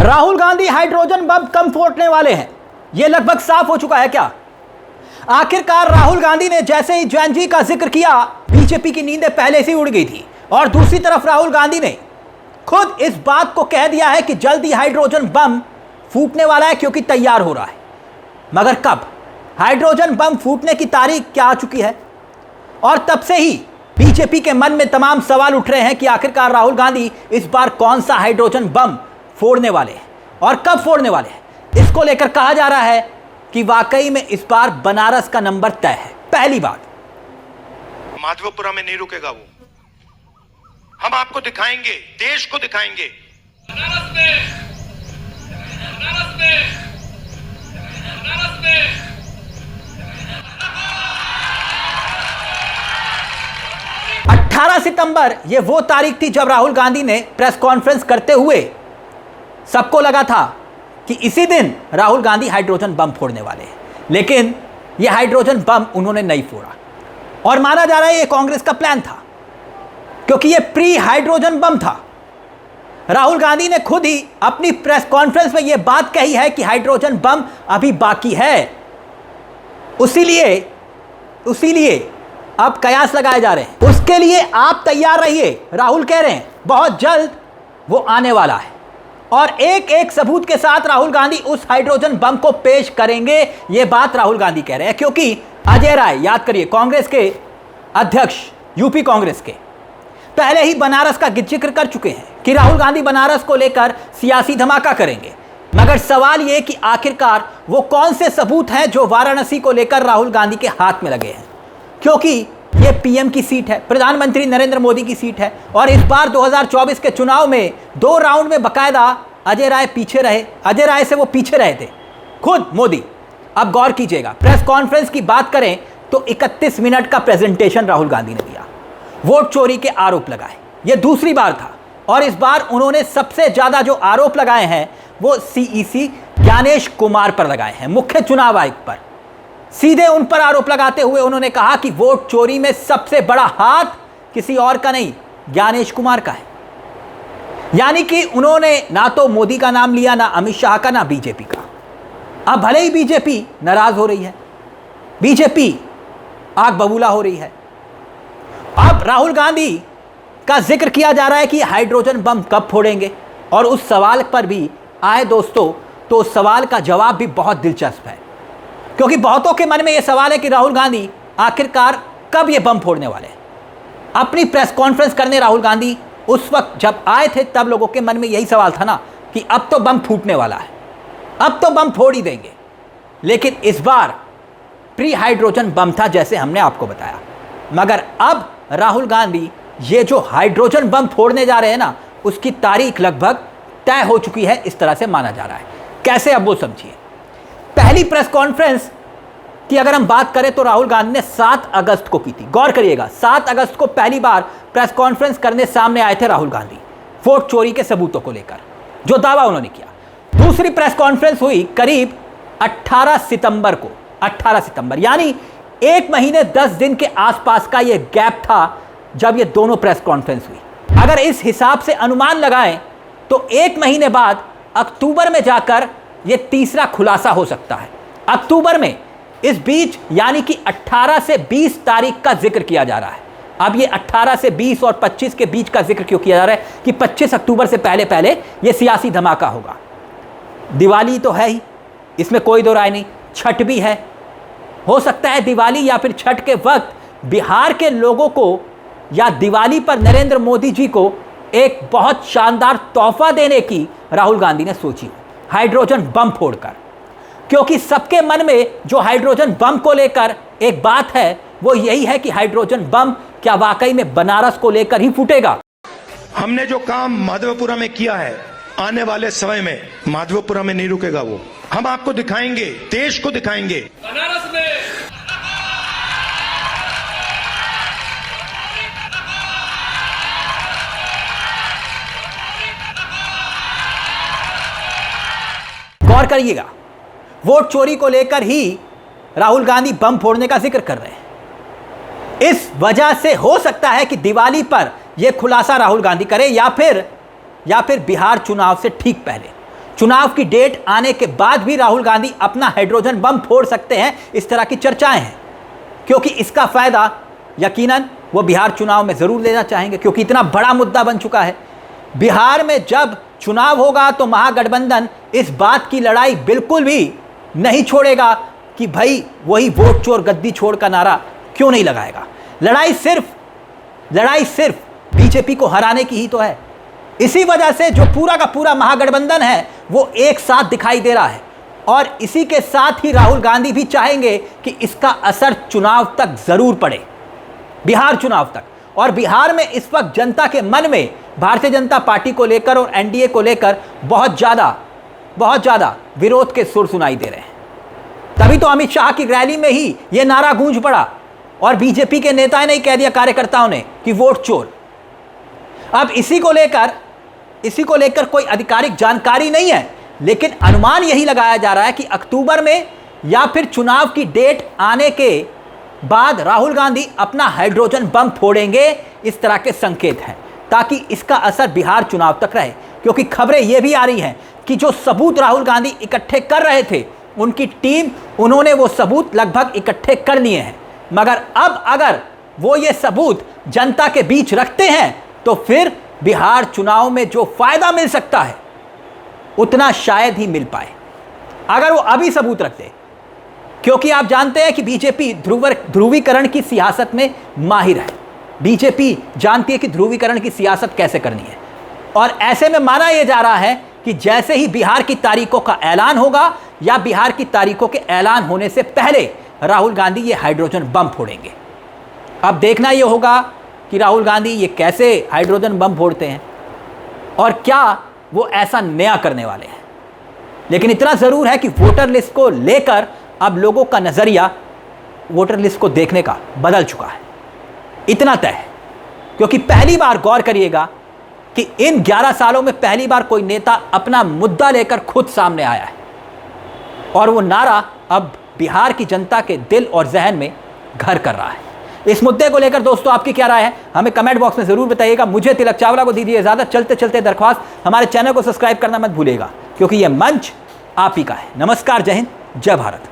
Rahul Gandhi hydrogen bomb कम फोड़ने वाले हैं, यह लगभग साफ हो चुका है क्या? आखिरकार राहुल गांधी ने जैसे ही जैन जी का जिक्र किया, बीजेपी की नींदें पहले से उड़ गई थी। और दूसरी तरफ राहुल गांधी ने खुद इस बात को कह दिया है कि जल्दी हाइड्रोजन बम फूटने वाला है, क्योंकि तैयार हो रहा है। मगर कब? हाइड्रोजन बम फूटने की तारीख क्या आ चुकी है? और तब से ही बीजेपी के मन में तमाम सवाल उठ रहे हैं कि आखिरकार राहुल गांधी इस बार कौन सा हाइड्रोजन बम फोड़ने वाले हैं और कब फोड़ने वाले हैं। इसको लेकर कहा जा रहा है कि वाकई में इस बार बनारस का नंबर तय है। पहली बात, माधवपुरा में नहीं रुकेगा वो, हम आपको दिखाएंगे, देश को दिखाएंगे। बनारस में, बनारस में, बनारस में 18 सितंबर ये वो तारीख थी जब राहुल गांधी ने प्रेस कॉन्फ्रेंस करते हुए सबको लगा था कि इसी दिन राहुल गांधी हाइड्रोजन बम फोड़ने वाले हैं। लेकिन यह हाइड्रोजन बम उन्होंने नहीं फोड़ा और माना जा रहा है यह कांग्रेस का प्लान था, क्योंकि यह प्री हाइड्रोजन बम था। राहुल गांधी ने खुद ही अपनी प्रेस कॉन्फ्रेंस में यह बात कही है कि हाइड्रोजन बम अभी बाकी है। उसीलिए अब कयास लगाए जा रहे हैं। उसके लिए आप तैयार रहिए, राहुल कह रहे हैं। बहुत जल्द वो आने वाला है और एक एक सबूत के साथ राहुल गांधी उस हाइड्रोजन बम को पेश करेंगे। ये बात राहुल गांधी कह रहे हैं, क्योंकि अजय राय, याद करिए, कांग्रेस के अध्यक्ष, यूपी कांग्रेस के, पहले ही बनारस का जिक्र कर चुके हैं कि राहुल गांधी बनारस को लेकर सियासी धमाका करेंगे। मगर सवाल यह कि आखिरकार वो कौन से सबूत हैं जो वाराणसी को लेकर राहुल गांधी के हाथ में लगे हैं, क्योंकि ये पीएम की सीट है, प्रधानमंत्री नरेंद्र मोदी की सीट है। और इस बार 2024 के चुनाव में 2 राउंड में बकायदा अजय राय पीछे रहे, अजय राय से वो पीछे रहे थे खुद मोदी। अब गौर कीजिएगा, प्रेस कॉन्फ्रेंस की बात करें तो 31 मिनट का प्रेजेंटेशन राहुल गांधी ने दिया, वोट चोरी के आरोप लगाए। ये दूसरी बार था और इस बार उन्होंने सबसे ज्यादा जो आरोप लगाए हैं वो सीईसी ज्ञानेश कुमार पर लगाए हैं, मुख्य चुनाव आयुक्त पर। सीधे उन पर आरोप लगाते हुए उन्होंने कहा कि वोट चोरी में सबसे बड़ा हाथ किसी और का नहीं, ज्ञानेश कुमार का है। यानी कि उन्होंने ना तो मोदी का नाम लिया, ना अमित शाह का, ना बीजेपी का। अब भले ही बीजेपी नाराज हो रही है, बीजेपी आग बबूला हो रही है। अब राहुल गांधी का जिक्र किया जा रहा है कि हाइड्रोजन बम कब फोड़ेंगे, और उस सवाल पर भी आए दोस्तों, तो उस सवाल का जवाब भी बहुत दिलचस्प है, क्योंकि बहुतों के मन में यह सवाल है कि राहुल गांधी आखिरकार कब यह बम फोड़ने वाले हैं। अपनी प्रेस कॉन्फ्रेंस करने राहुल गांधी उस वक्त जब आए थे, तब लोगों के मन में यही सवाल था ना कि अब तो बम फूटने वाला है, अब तो बम फोड़ ही देंगे। लेकिन इस बार प्री हाइड्रोजन बम था, जैसे हमने आपको बताया। मगर अब राहुल गांधी ये जो हाइड्रोजन बम फोड़ने जा रहे हैं ना, उसकी तारीख लगभग तय हो चुकी है, इस तरह से माना जा रहा है। कैसे, अब वो समझिए। पहली प्रेस कॉन्फ्रेंस की अगर हम बात करें तो राहुल गांधी ने 7 अगस्त को की थी। गौर करिएगा, 7 अगस्त को पहली बार प्रेस कॉन्फ्रेंस करने सामने आए थे राहुल गांधी, वोट चोरी के सबूतों को लेकर जो दावा उन्होंने किया। दूसरी प्रेस कॉन्फ्रेंस हुई करीब 18 सितंबर को, 18 सितंबर, यानी 1 महीने 10 दिन के आसपास का यह गैप था जब ये दोनों प्रेस कॉन्फ्रेंस हुई। अगर इस हिसाब से अनुमान लगाएं तो 1 महीने बाद अक्टूबर में जाकर यह तीसरा खुलासा हो सकता है। अक्टूबर में इस बीच, यानी कि 18 से 20 तारीख का जिक्र किया जा रहा है। अब ये 18 से 20 और 25 के बीच का जिक्र क्यों किया जा रहा है कि 25 अक्टूबर से पहले पहले यह सियासी धमाका होगा। दिवाली तो है ही, इसमें कोई दो राय नहीं, छठ भी है। हो सकता है दिवाली या फिर छठ के वक्त बिहार के लोगों को या दिवाली पर नरेंद्र मोदी जी को एक बहुत शानदार तोहफा देने की राहुल गांधी ने सोची, हाइड्रोजन बम फोड़कर। क्योंकि सबके मन में जो हाइड्रोजन बम को लेकर एक बात है, वो यही है कि हाइड्रोजन बम क्या वाकई में बनारस को लेकर ही फूटेगा। हमने जो काम माधवपुरा में किया है, आने वाले समय में माधवपुरा में नहीं रुकेगा वो, हम आपको दिखाएंगे, देश को दिखाएंगे। बनारस में गौर करिएगा, वोट चोरी को लेकर ही राहुल गांधी बम फोड़ने का जिक्र कर रहे हैं। इस वजह से हो सकता है कि दिवाली पर यह खुलासा राहुल गांधी करे या फिर बिहार चुनाव से ठीक पहले, चुनाव की डेट आने के बाद भी राहुल गांधी अपना हाइड्रोजन बम फोड़ सकते हैं, इस तरह की चर्चाएं हैं। क्योंकि इसका फायदा यकीनन वो बिहार चुनाव में जरूर लेना चाहेंगे, क्योंकि इतना बड़ा मुद्दा बन चुका है। बिहार में जब चुनाव होगा तो महागठबंधन इस बात की लड़ाई बिल्कुल भी नहीं छोड़ेगा कि भाई वही वोट चोर गद्दी छोड़ का नारा क्यों नहीं लगाएगा। लड़ाई सिर्फ बीजेपी को हराने की ही तो है। इसी वजह से जो पूरा का पूरा महागठबंधन है वो एक साथ दिखाई दे रहा है, और इसी के साथ ही राहुल गांधी भी चाहेंगे कि इसका असर चुनाव तक जरूर पड़े, बिहार चुनाव तक। और बिहार में इस वक्त जनता के मन में भारतीय जनता पार्टी को लेकर और एनडीए को लेकर बहुत ज़्यादा विरोध के सुर सुनाई दे रहे हैं। तभी तो अमित शाह की रैली में ही यह नारा गूंज पड़ा और बीजेपी के नेताओं ने कह दिया कार्यकर्ताओं ने कि वोट चोर। अब इसी को लेकर कोई आधिकारिक जानकारी नहीं है, लेकिन अनुमान यही लगाया जा रहा है कि अक्टूबर में या फिर चुनाव की डेट आने के बाद राहुल गांधी अपना हाइड्रोजन बम फोड़ेंगे। इस तरह के संकेत हैं ताकि इसका असर बिहार चुनाव तक रहे। क्योंकि खबरें यह भी आ रही हैं कि जो सबूत राहुल गांधी इकट्ठे कर रहे थे, उनकी टीम, उन्होंने वो सबूत लगभग इकट्ठे कर लिए हैं। मगर अब अगर वो ये सबूत जनता के बीच रखते हैं तो फिर बिहार चुनाव में जो फायदा मिल सकता है उतना शायद ही मिल पाए अगर वो अभी सबूत रखते। क्योंकि आप जानते हैं कि बीजेपी ध्रुवीकरण की सियासत में माहिर है। बीजेपी जानती है कि ध्रुवीकरण की सियासत कैसे करनी है, और ऐसे में माना यह जा रहा है कि जैसे ही बिहार की तारीखों का ऐलान होगा या बिहार की तारीखों के ऐलान होने से पहले राहुल गांधी ये हाइड्रोजन बम फोड़ेंगे। अब देखना यह होगा कि राहुल गांधी ये कैसे हाइड्रोजन बम फोड़ते हैं और क्या वो ऐसा नया करने वाले हैं। लेकिन इतना ज़रूर है कि वोटर लिस्ट को लेकर अब लोगों का नज़रिया वोटर लिस्ट को देखने का बदल चुका है, इतना तय है। क्योंकि पहली बार गौर करिएगा कि इन 11 सालों में पहली बार कोई नेता अपना मुद्दा लेकर खुद सामने आया है, और वो नारा अब बिहार की जनता के दिल और जहन में घर कर रहा है। इस मुद्दे को लेकर दोस्तों आपकी क्या राय है, हमें कमेंट बॉक्स में जरूर बताइएगा। मुझे तिलक चावला को दीजिए इजाजत। चलते चलते दरख्वास्त, हमारे चैनल को सब्सक्राइब करना मत भूलिएगा, क्योंकि यह मंच आप ही का है। नमस्कार, जय हिंद, जय भारत।